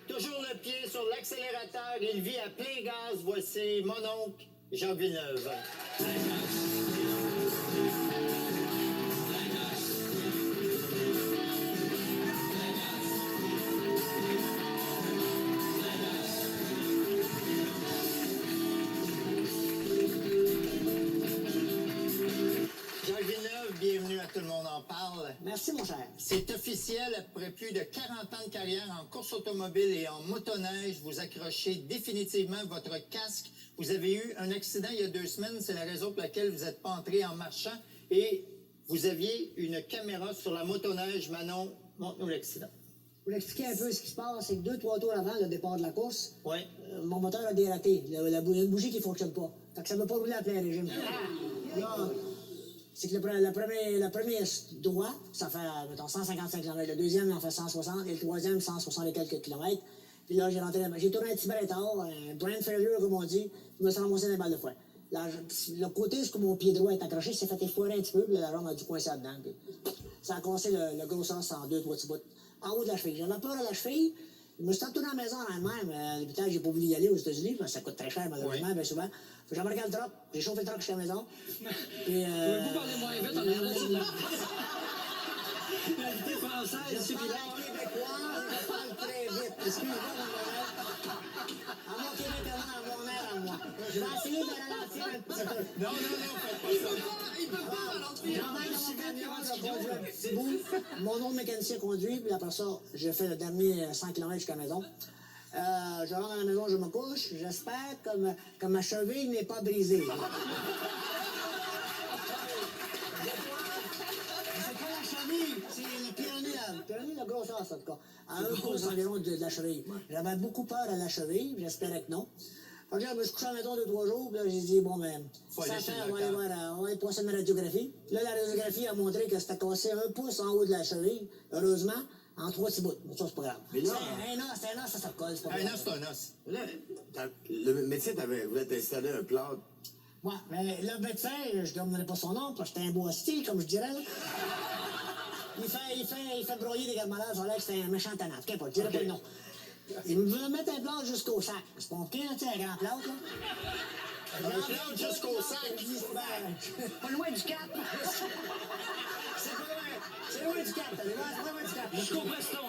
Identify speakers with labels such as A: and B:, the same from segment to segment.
A: Toujours le pied sur l'accélérateur, il vit à plein gaz. Voici mon oncle, Jacques Villeneuve. Jacques Villeneuve, bienvenue à Tout le monde en parle.
B: Merci, mon cher.
A: C'est officiel, après plus de 40 ans de carrière en course automobile et en motoneige, vous accrochez définitivement votre casque. Vous avez eu un accident il y a 2 semaines, c'est la raison pour laquelle vous n'êtes pas entré en marchant. Et vous aviez une caméra sur la motoneige. Manon, montre-nous l'accident.
B: Pour vous expliquer un peu ce qui se passe, c'est que 2-3 tours avant le départ de la course,
A: Oui.
B: mon moteur a dératé. Il y a une bougie qui ne fonctionne pas. Fait que ça ne veut pas rouler à plein régime. Là, c'est que le premier droit, ça fait, mettons, 155 km. Le deuxième, il en fait 160. Et le troisième, 160 et quelques kilomètres. Puis là, j'ai tourné un petit bretard, un brain failure, comme on dit. Je me suis ramassé dans les balles de foin. Le côté où mon pied droit est accroché, s'est fait effoirer un petit peu. Puis la jambe a dû coincer là-dedans. Puis ça a cassé le gros sens en 2-3 petits bouts. En haut de la cheville. J'avais peur à la cheville. Je me suis retourné à la maison en même. À l'hôpital, j'ai pas voulu y aller aux États-Unis, parce que ça coûte très cher, malheureusement, bien souvent. J'ai embarqué le truck, j'ai chauffé le truck jusqu'à la maison. Puis,
C: Pouvez-vous parler moins vite en allemand? La vitesse française, c'est
B: je parle québécois, je parle très vite. Excusez-moi, à mon québécois, à mon air, à moi. Je vais essayer de ralentir un petit peu.
A: Non, faites pas ça.
C: Il peut pas ralentir.
B: J'embarque dans mon camion, je conduis un petit bout. Mon autre mécanicien conduit, puis après ça, j'ai fait le dernier 100 km jusqu'à la maison. Je rentre à la maison, je me couche. J'espère que ma cheville n'est pas brisée. C'est pas la cheville, c'est le pyramide. Le pyramide de grosseur, en tout cas. À 1 pouce environ de la cheville. J'avais beaucoup peur à la cheville, j'espérais que non. Fait que là, je me suis couché à la maison 2-3 jours, puis là, j'ai dit, bon, ben, ça fait, on va aller passer ma radiographie. Là, la radiographie a montré que c'était cassé 1 pouce en haut de la cheville, heureusement, en 3 petits bouts. Ça, c'est pas grave.
D: Mais là,
B: C'est un os, ça se recolle, c'est pas
A: Un
B: grave.
A: os, c'est un os.
D: là, le médecin voulait t'installer un plâtre.
B: Ouais, mais le médecin, je ne donnerai pas son nom, parce que c'était un beau style, comme je dirais, là. Il fait broyer des gars malades, ça a l'air que c'était un méchant tannant. Qu'importe, je dirais pas le nom. Il me veut mettre un plâtre jusqu'au sac. C'est pas compliqué, tu sais, un grand plâtre, là.
A: Un plâtre jusqu'au sac.
B: Pas loin du cap. C'est loin du cap, t'allez voir, c'est pas loin du cap.
C: Jusqu'au Preston.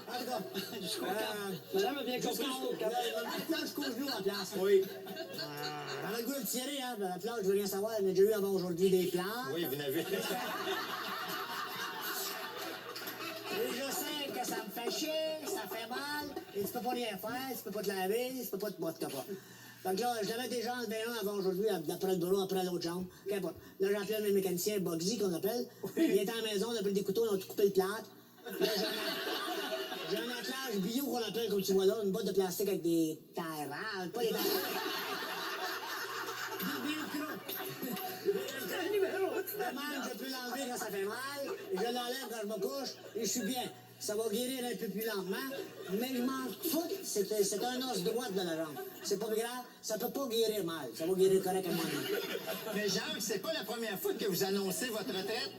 B: En tout cas,
C: Jusqu'au cap. Madame a bien compris jusqu'au cap.
B: la plâtre jusqu'au genou en place.
A: Oui.
B: J'avais le goût de tirer, hein, la plâtre, je veux rien savoir. J'ai déjà eu avant aujourd'hui des plantes.
A: Oui, vous n'avez...
B: Et je sais que ça me fait chier, ça fait mal, et tu peux pas rien faire, tu peux pas te laver, tu peux pas te botter pas. Fait que là, je l'avais déjà enlevé un avant aujourd'hui, d'après le bras, après l'autre jambe. Qu'importe. Là, j'appelle mes mécaniciens, Bugsy, qu'on appelle. Il était à la maison, on a pris des couteaux, on a tout coupé le plâtre. Là, j'ai un attelage bio qu'on appelle, comme tu vois là, une boîte de plastique avec des tailles, pas des tailles. Mal, je peux l'enlever quand ça fait mal, et je l'enlève quand je me couche, et je suis bien. Ça va guérir un peu plus lentement, mais je m'en fous, c'est un os droit de la jambe. C'est pas grave, ça peut pas guérir mal, ça va guérir correctement.
A: Mais Jacques, c'est pas la première fois que vous annoncez votre retraite.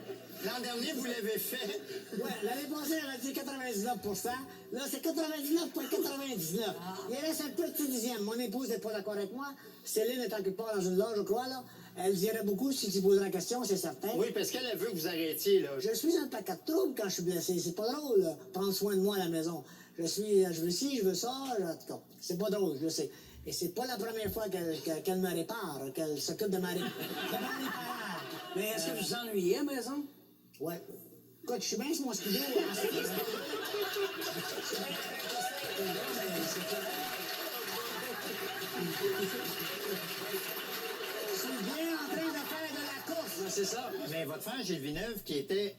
A: L'an dernier, vous l'avez fait.
B: Ouais, l'année passée, elle a dit 99%. Là, c'est 99,99. Il reste un petit dixième. Mon épouse n'est pas d'accord avec moi. Céline est en quelque part dans une loge, je crois, là. Elle dirait beaucoup si tu posais la question, c'est certain.
A: Oui, parce qu'elle veut que vous arrêtiez, là.
B: Je suis un paquet de troubles quand je suis blessé. C'est pas drôle, là, prendre soin de moi à la maison. Je veux ci, je veux ça, en tout cas. C'est pas drôle, je sais. Et c'est pas la première fois qu'elle me répare, qu'elle s'occupe de ma réparation.
C: Mais est-ce que vous vous ennuyez à la maison?
B: Ouais. Écoute, je suis bien sur mon skido. Je suis bien en train de faire de la course.
C: C'est ça.
A: Mais votre frère Gilles Villeneuve, qui était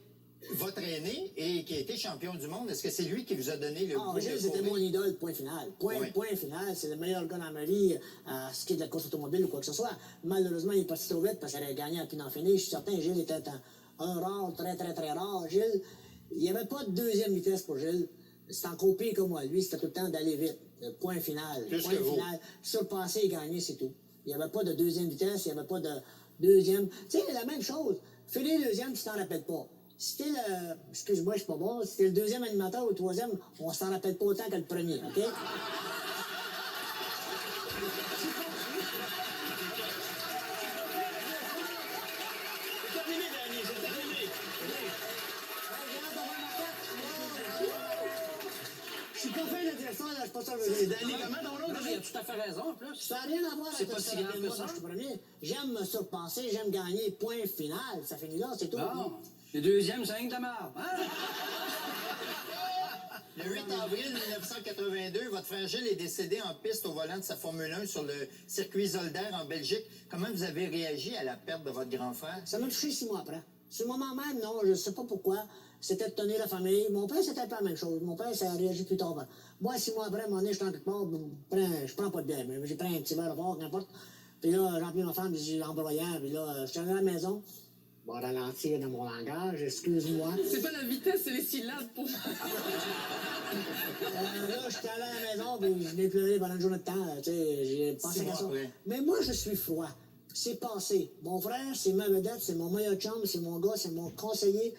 A: votre aîné et qui a été champion du monde, est-ce que c'est lui qui vous a donné le goût de
B: Gilles, c'était
A: courir?
B: mon idole, point final. Point final, c'est le meilleur gars dans ma vie, ce qui est de la course automobile ou quoi que ce soit. Malheureusement, il est parti trop vite parce qu'il avait gagné à puis d'en finir. Je suis certain, Gilles était un rare, très, très, très rare. Gilles, il n'y avait pas de deuxième vitesse pour Gilles. C'était encore pire que moi. Lui, c'était tout le temps d'aller vite. Le point final.
A: Plus
B: Point
A: que vous.
B: final. Surpasser et gagner, c'est tout. Il n'y avait pas de deuxième vitesse, il n'y avait pas de deuxième. Tu sais, la même chose. Finir deuxième, tu t'en rappelles pas. C'était le... Excuse-moi, je suis pas bon. C'était le deuxième animateur ou le troisième, on s'en rappelle pas autant que le premier, OK? Je suis pas fait de dire ça, là, je suis pas sûr que je veux dire.
C: Danny, comment ton nom? Il a tout à fait raison, en plus.
B: Ça n'a rien à voir
C: C'est
B: avec
C: pas
B: le
C: si grave
B: salaire de
C: que
B: moi
C: ça.
B: quand je suis premier. J'aime me surpasser, j'aime gagner, point final. Ça finit là, c'est tout.
C: Bon. Le deuxième, c'est rien que de la marde. Hein?
A: Le 8 avril 1982, votre frère Gilles est décédé en piste au volant de sa Formule 1 sur le circuit Zolder en Belgique. Comment vous avez réagi à la perte de votre grand frère?
B: Ça m'a touché 6 mois après. Sur le moment même, non, je ne sais pas pourquoi. C'était de tenir la famille. Mon père, c'était pas la même chose. Mon père, ça a réagi plus tard. Moi, 6 mois après, à un moment donné, je suis en quelque part, je prends pas de bière, mais j'ai pris un petit verre de bord, n'importe. Puis là, j'ai appelé ma femme, j'ai embrayant, puis là, je suis arrivé à la maison. Bon, ralentir dans mon langage, excuse-moi.
E: C'est pas la vitesse, c'est les syllabes pour moi.
B: Là, j'étais allé à la maison, puis je l'ai pleuré pendant une journée de temps. Tu sais, j'ai pensé
A: 6 mois
B: qu'à ça.
A: après.
B: Mais moi, je suis froid. C'est passé. Mon frère, c'est ma vedette, c'est mon meilleur chum, c'est mon gars, c'est mon conseiller.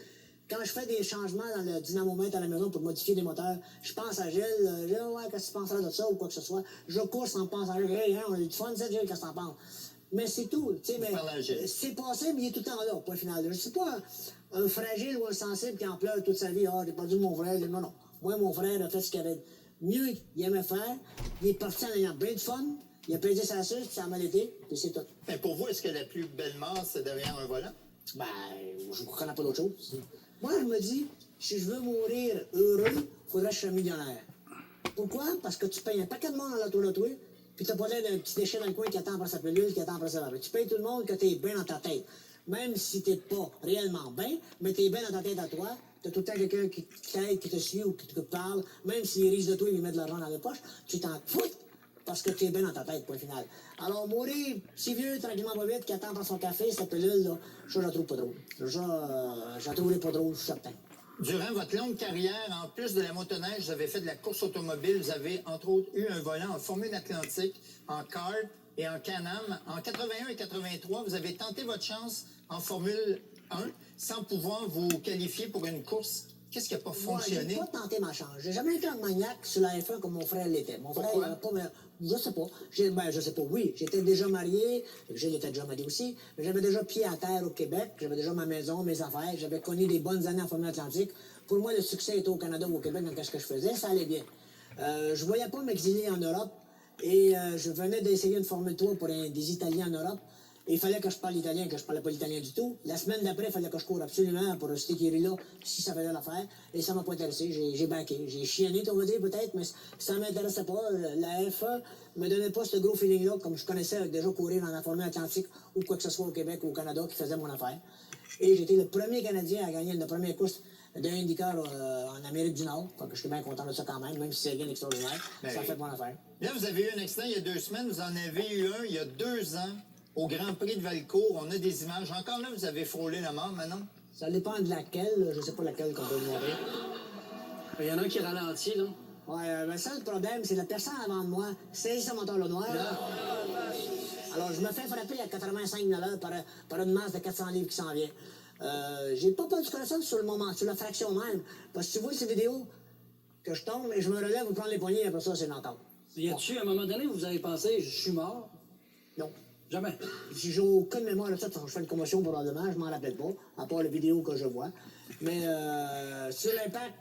B: Quand je fais des changements dans le dynamomètre à la maison pour modifier les moteurs, je pense à Gilles. Gilles, ouais, qu'est-ce que tu penserais de ça ou quoi que ce soit? Je cours sans penser à Gilles. Hey, hein, on a eu du fun, c'est Gilles, qu'est-ce que t'en penses? Mais c'est tout. Tu sais, mais
A: parlez à Gilles.
B: c'est passé, mais il est tout le temps là, point final. Je suis pas un fragile ou un sensible qui en pleure toute sa vie. Ah, j'ai perdu mon frère. Non, non. Moi, mon frère a fait ce qu'il avait mieux qu'il aimait faire. Il est parti en ayant bien de fun. Il a pesé sa suce, puis ça a mal été, puis c'est tout.
A: Mais pour vous, est-ce que la plus belle mort, c'est derrière un volant?
B: Ben, je ne connais pas d'autre chose. Moi, je me dis, si je veux mourir heureux, il faudrait que je sois millionnaire. Pourquoi? Parce que tu payes un paquet de monde dans l'auto de toi, puis tu n'as pas l'air d'un petit déchet dans le coin qui attend après sa pilule, qui attend après sa... Tu payes tout le monde que tu es bien dans ta tête. Même si tu n'es pas réellement bien, mais tu es bien dans ta tête à toi, tu as tout le temps quelqu'un qui t'aide, qui te suit ou qui te parle, même s'il risque de toi, il met de l'argent dans la poche, tu t'en fous parce que tu es bien dans ta tête, point final. Alors, mourir si vieux, tranquillement pas vite, qui attend pour son café, sa pilule, là, ça, je la trouve pas drôle. Ça, je la trouverai pas drôle, je suis certain.
A: Durant votre longue carrière, en plus de la motoneige, vous avez fait de la course automobile. Vous avez, entre autres, eu un volant en Formule Atlantique, en kart et en Can-Am. En 81 et 83, vous avez tenté votre chance en Formule 1 sans pouvoir vous qualifier pour une course. Qu'est-ce qui n'a pas
B: Moi, j'ai
A: fonctionné?
B: pas tenté ma chance. J'ai jamais été un maniaque sur la F1 comme mon frère l'était. Mon frère, il avait pas... Je sais pas. Je sais pas, oui. J'étais déjà marié. Gilles était déjà marié aussi. J'avais déjà pied à terre au Québec. J'avais déjà ma maison, mes affaires. J'avais connu des bonnes années en Formule Atlantique. Pour moi, le succès était au Canada ou au Québec dans ce que je faisais. Ça allait bien. Je voyais pas m'exiler en Europe. Et je venais d'essayer une Formule 3 pour des Italiens en Europe. Et il fallait que je parle italien, que je parlais pas l'italien du tout. La semaine d'après, il fallait que je cours absolument pour cette écurie-là, si ça faisait l'affaire. Et ça m'a pas intéressé. J'ai baqué. J'ai chienné, on va dire, peut-être, mais ça m'intéressait pas. La F1 me donnait pas ce gros feeling-là, comme je connaissais déjà courir dans la Formule Atlantique ou quoi que ce soit au Québec ou au Canada qui faisait mon affaire. Et j'étais le premier Canadien à gagner la première course d'un IndyCar en Amérique du Nord. Donc, je suis bien content de ça quand même si c'est rien d'extraordinaire. Ça a fait mon affaire.
A: Là, vous avez eu un accident il y a 2 semaines. Vous en avez eu un il y a 2 ans au Grand Prix de Valcourt. On a des images. Encore là, vous avez frôlé la mort, maintenant?
B: Ça dépend de laquelle. Je sais pas laquelle qu'on peut vous montrer.
C: Il y en a un qui ralentit, là.
B: Ouais, ben ça, le problème, c'est la personne avant de moi saisit son moteur le noir. Alors, je me fais frapper à 85 $ par une masse de 400 livres qui s'en vient. J'ai pas peur du connaissance sur le moment, sur la fraction même. Parce que tu vois ces vidéos que je tombe et je me relève ou prendre les poignets, après ça, c'est l'entendre.
C: Y a-tu, à un moment donné, vous avez pensé, je suis mort?
B: Non.
C: Jamais.
B: Si j'ai aucune mémoire de ça, je fais une commotion probablement, je m'en rappelle pas, à part les vidéos que je vois. Mais sur l'impact,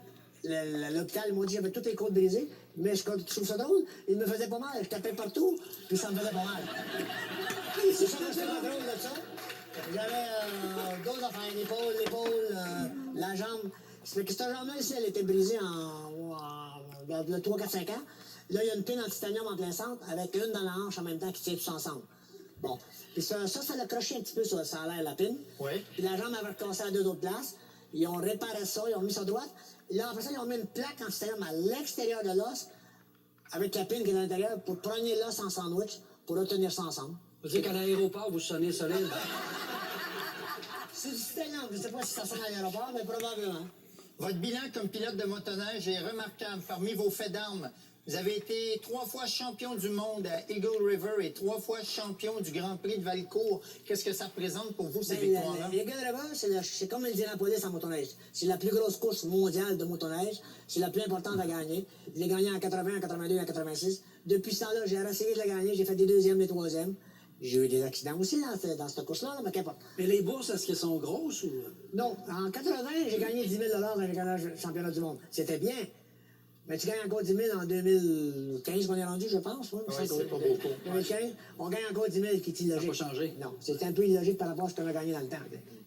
B: l'hôpital m'a dit que j'avais toutes les côtes brisées, mais je trouve ça drôle, il me faisait pas mal, je tapais partout, puis ça me faisait pas mal. C'est ça que je trouvais drôle de ça. J'avais d'autres affaires, l'épaule, la jambe. C'est que cette jambe-là ici, elle était brisée il y a 3, 4, 5 ans. Là, il y a une pine en titanium en plein centre, avec une dans la hanche en même temps qui tient tous ensemble. Bon. Puis ça l'a croché un petit peu sur ça a l'air la pine.
A: Oui.
B: Puis la jambe avait recassé à 2 autres places. Ils ont réparé ça, ils ont mis ça droite. Et là, après ça, ils ont mis une plaque en titanium à l'extérieur de l'os, avec la pine qui est à l'intérieur, pour prendre l'os en sandwich, pour retenir ça ensemble.
C: Vous dites qu'à l'aéroport, vous sonnez solide.
B: C'est du titanium, je ne sais pas si ça sonne à l'aéroport, mais probablement.
A: Votre bilan comme pilote de motoneige est remarquable. Parmi vos faits d'armes, Vous avez été 3 fois champion du monde à Eagle River et 3 fois champion du Grand Prix de Valcourt. Qu'est-ce que ça représente pour vous, ces
B: Ben,
A: victoires-là?
B: le Eagle River, c'est comme l'Indianapolis en motoneige. C'est la plus grosse course mondiale de motoneige. C'est la plus importante à gagner. Je l'ai gagnée en 80, en 82 et en 86. Depuis ce temps-là, j'ai essayé de la gagner. J'ai fait des deuxièmes, des troisièmes. J'ai eu des accidents aussi dans cette course-là, mais qu'importe.
C: Mais les bourses, est-ce qu'elles sont grosses ou.
B: Non, en 80, j'ai gagné 10 000 dans le championnat du monde. C'était bien. Mais tu gagnes encore 10 000 en 2015 qu'on est rendu, je pense.
A: Oui, c'est pas beaucoup.
B: 2015, on gagne encore 10 000 qui est illogique.
C: Ça n'a pas changé.
B: Non, c'est un peu illogique par rapport à ce qu'on a gagné dans le temps.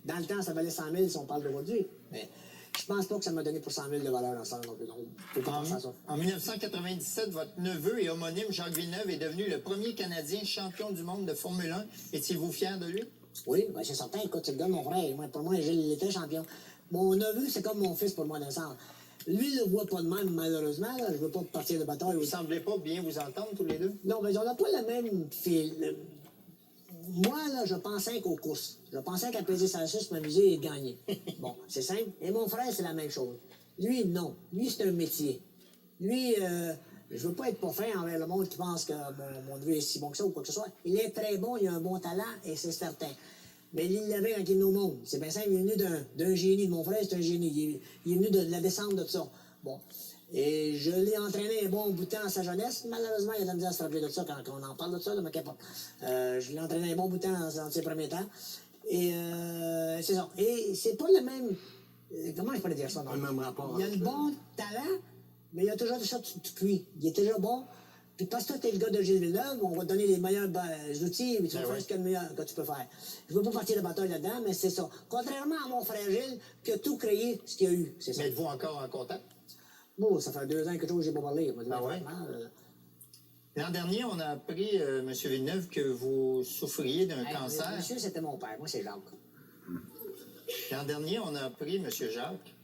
B: Dans le temps, ça valait 100 000 si on parle d'aujourd'hui. Mais je pense pas que ça m'a donné pour 100 000 de valeur dans ça non plus. Donc, faut pas penser à ça.
A: En 1997, votre neveu et homonyme Jacques Villeneuve est devenu le premier Canadien champion du monde de Formule 1. Étiez-vous fier de lui?
B: Oui, ben c'est certain. Écoute, c'est le gars de mon frère. Moi, pour moi, il était champion. Mon neveu, c'est comme mon fils pour moi, dans le sens. Lui, il ne le voit pas de même, malheureusement. Là. Je ne veux pas partir de bataille.
A: Vous ne semblez pas bien vous entendre tous les deux?
B: Non, mais on n'a pas le même fil. Moi, là, je pensais qu'aux courses. Je pensais qu'à peser sa suce, m'amuser et gagner. Bon, c'est simple. Et mon frère, c'est la même chose. Lui, non. Lui, c'est un métier. Lui, je veux pas être pas fin envers le monde qui pense que mon neveu est si bon que ça ou quoi que ce soit. Il est très bon, il a un bon talent, et c'est certain. Mais il l'avait quand il est venu au monde. C'est bien simple, il est venu d'un génie. Mon frère, c'est un génie. Il est venu de la descente de ça. Bon. Et je l'ai entraîné un bon bout de temps à sa jeunesse. Malheureusement, il a de la misère à se rappeler de ça quand on en parle de ça, mais qu'importe. Je l'ai entraîné un bon bout de temps dans ses premiers temps. Et c'est ça. Et c'est pas le même. Comment je pourrais dire ça? Non?
D: Pas le même rapport.
B: Il a un bon talent, mais il a toujours ça depuis. Il est toujours bon. Puis parce que toi, t'es le gars de Gilles Villeneuve, on va te donner les meilleurs outils, mais tu vas faire ce qu'il y a de meilleur que tu peux faire. Je veux pas partir de bataille là-dedans, mais c'est ça. Contrairement à mon frère Gilles, qui a tout créé ce qu'il y a eu. C'est ça.
A: Mais êtes-vous encore en contact?
B: Bon, ça fait 2 ans que j'ai pas parlé. Moi,
A: Ah ouais?
B: franchement,
A: L'an dernier, on a appris, M. Villeneuve, que vous souffriez d'un cancer.
B: Monsieur, c'était mon père. Moi, c'est Jacques.
A: L'an dernier, on a appris, M. Jacques.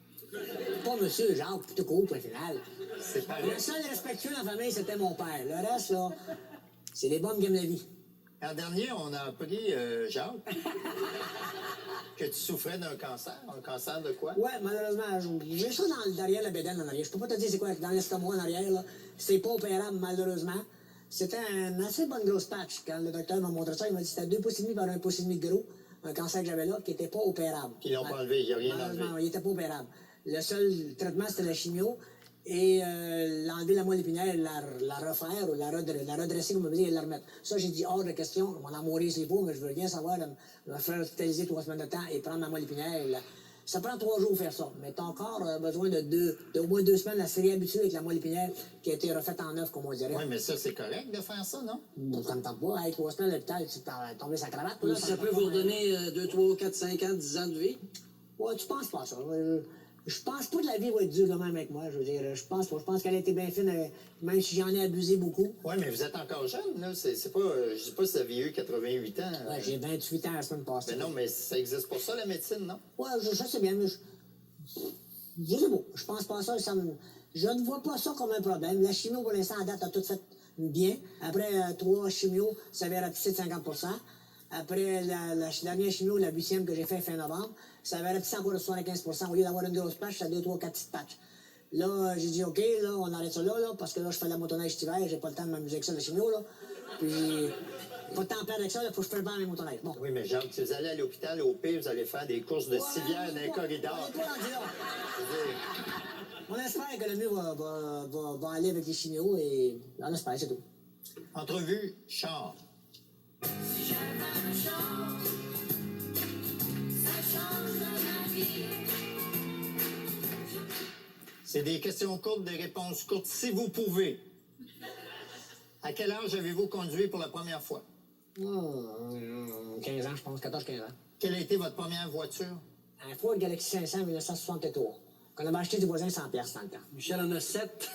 B: Pas monsieur Jacques, tout court, point final.
A: C'est pareil.
B: Le seul respectueux dans la famille, c'était mon père. Le reste, là, c'est les bonnes qui aiment la vie.
A: L'an dernier, on a appris, Jacques, que tu souffrais d'un cancer. Un cancer de quoi?
B: Ouais, malheureusement, j'ai ça derrière la bédaine en arrière. Je peux pas te dire c'est quoi dans l'estomac en arrière, là. C'est pas opérable, malheureusement. C'était une assez bonne grosse patch. Quand le docteur m'a montré ça, il m'a dit que c'était 2,5 pouces par 1,5 pouce de gros. Un cancer que j'avais là, qui était pas opérable.
A: Ils l'ont pas enlevé, il n'y a rien
B: Malheureusement,
A: enlevé.
B: il était pas opérable. Le seul traitement, c'était la chimio. Et l'enlever la moelle épinière, la refaire ou la redresser, comme on veut dire, et la remettre. Ça, j'ai dit hors de question. On en mourir s'il faut, mais je veux rien savoir de me faire hospitaliser 3 semaines de temps et prendre ma moelle épinière. Ça prend 3 jours faire ça. Mais ton corps a besoin d'au moins 2 semaines à se réhabituer avec la moelle épinière qui a été refaite en neuf, comme on dirait.
A: Oui, mais ça, c'est correct de faire ça, non?
B: Donc, ça me tente pas. Hey, 3 semaines à l'hôpital, tu t'en tombé sa cravate. Là,
C: Ça peut vous redonner 2, 3, 4, 5 ans, 10 ans de vie?
B: Ouais, tu penses pas ça. Je pense pas que la vie va être dure quand même avec moi. Je veux dire, je pense pas. Je pense qu'elle a été bien fine, même si j'en ai abusé beaucoup.
A: Oui, mais vous êtes encore jeune, là. C'est pas, je dis pas si vous avez eu 88 ans.
B: Ouais, j'ai 28 ans la semaine passée.
A: Mais non, mais ça existe pour ça, la médecine, non?
B: Ouais, je sais bien, mais je sais pas. Je pense pas à ça. Je ne vois pas ça comme un problème. La chimio, pour l'instant, à date, a tout fait bien. Après 3 chimios, ça avait rapetissé de 50%. Après la dernière chimio, la 8e que j'ai fait fin novembre, ça avait rapetissé encore de 75%. Au lieu d'avoir une grosse patch, ça a 2, 3, 4 petites patchs. Là, j'ai dit, OK, là, on arrête ça là, parce que là, je fais de la motoneige cet hiver, j'ai pas le temps de m'amuser avec ça, la chimio, là. Puis, pas de temps à perdre avec ça, il faut que je prépare mes motoneiges. Bon.
A: Oui, mais Jacques, si vous allez à l'hôpital, au pire, vous allez faire des courses de civière dans les
B: On
A: corridors.
B: est pas rendu là. On espère que le mieux va aller avec les chimios et on espère, c'est tout.
A: Entrevue, char. C'est des questions courtes, des réponses courtes, si vous pouvez. À quel âge avez-vous conduit pour la première fois?
B: 15 ans, je pense, 14-15 ans.
A: Quelle a été votre première voiture?
B: Un Ford Galaxy 500 1963. Qu'on avait acheté du voisin 100$ dans le temps.
C: Michel en a 7.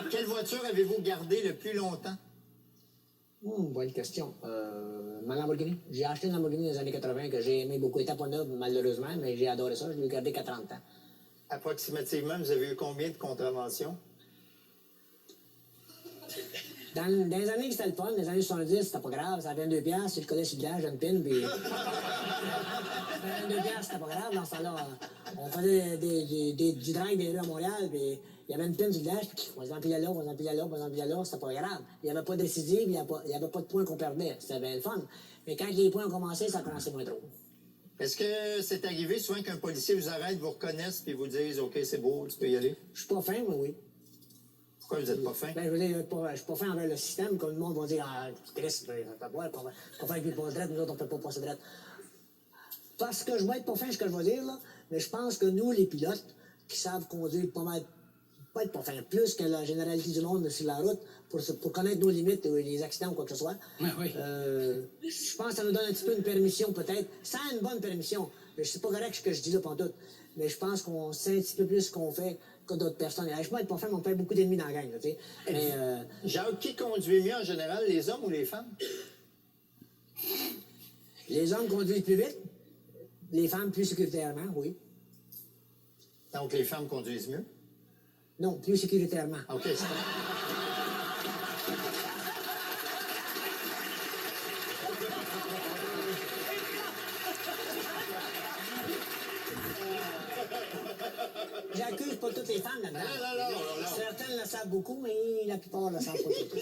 A: Quelle voiture avez-vous gardée le plus longtemps?
B: Bonne question. Ma Lamborghini. J'ai acheté une Lamborghini dans les années 80 que j'ai aimé beaucoup. Elle était pas neuve, malheureusement, mais j'ai adoré ça. Je l'ai gardée qu'à 30 ans.
A: Approximativement, vous avez eu combien de contraventions?
B: Dans les années que c'était le fun, les années 70, c'était pas grave. Ça avait 2 piastres, si je collais sur le gage, j'ai une pine, puis... 22 piastres, c'était pas grave. Dans ce temps-là, on faisait du drag des rues à Montréal, puis il y avait une pine sur le village, puis on s'empilait là, on s'empilait là, on s'empilait là, c'était pas grave. Il n'y avait pas de récidive, il n'y avait pas de points qu'on perdait. C'était bien le fun. Mais quand les points ont commencé, ça a commencé moins trop.
A: Est-ce que c'est arrivé souvent qu'un policier vous arrête, vous reconnaisse, puis vous dise « OK, c'est beau, tu peux y aller
B: Je suis pas fin, mais oui. ».
A: Pourquoi vous n'êtes pas fin?
B: Ben, je veux dire, je suis pas fin envers le système, comme le monde va dire, ah, Chris, ben, ça fait pas, qu'on fait qu'il passe droite, nous autres, on peut pas passer droite. Parce que je vais être pas fin, ce que je vais dire, là, mais je pense que nous, les pilotes, qui savent conduire pas mal, pas être pas fin, plus que la généralité du monde sur la route, pour connaître nos limites, les accidents ou quoi que ce soit,
C: oui.
B: je pense que ça nous donne un petit peu une permission, peut-être, sans une bonne permission. C'est pas correct ce que je dis là, pantoute, mais je pense qu'on sait un petit peu plus ce qu'on fait que d'autres personnes. Je peux être pas fin, mais on fait beaucoup d'ennemis dans la gang, tu sais. Mais,
A: Jacques, qui conduit mieux en général, les hommes ou les femmes?
B: les hommes conduisent plus vite, les femmes plus sécuritairement, oui.
A: Donc, les femmes conduisent mieux?
B: Non, plus sécuritairement.
A: OK, c'est
B: J'accuse pas toutes les femmes là-dedans.
A: non.
B: Certaines le savent beaucoup, mais la plupart le savent pas toutes.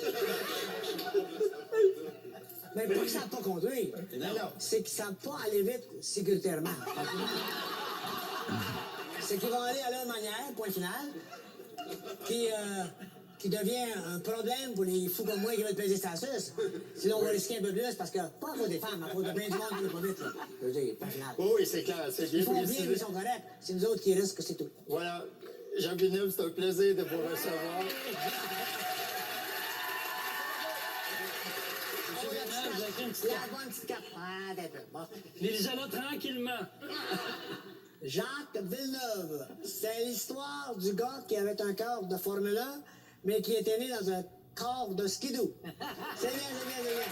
B: Mais pas qu'ils ne savent pas conduire. C'est qu'ils ne savent pas aller vite sécuritairement. C'est qu'ils vont aller à leur manière, point final, qui devient un problème pour les fous comme moi qui veulent peser sa suce. Sinon, on va risquer un peu plus parce que, pas à cause des femmes, à cause de bien du monde qui ne va pas vite. Là. Je veux dire, point final.
A: Oui, c'est clair, c'est bien
B: Ils font bien,
A: précisé.
B: ils sont corrects. C'est nous autres qui risquent, c'est tout.
A: Voilà. Jean Villeneuve, c'est un plaisir de vous recevoir.
B: La bonne petite carte. Ah, d'accord. Bon.
C: Lisez-la tranquillement.
B: Jacques Villeneuve, c'est l'histoire du gars qui avait un corps de Formule 1, mais qui était né dans un corps de skidoo. C'est bien, c'est bien, c'est bien.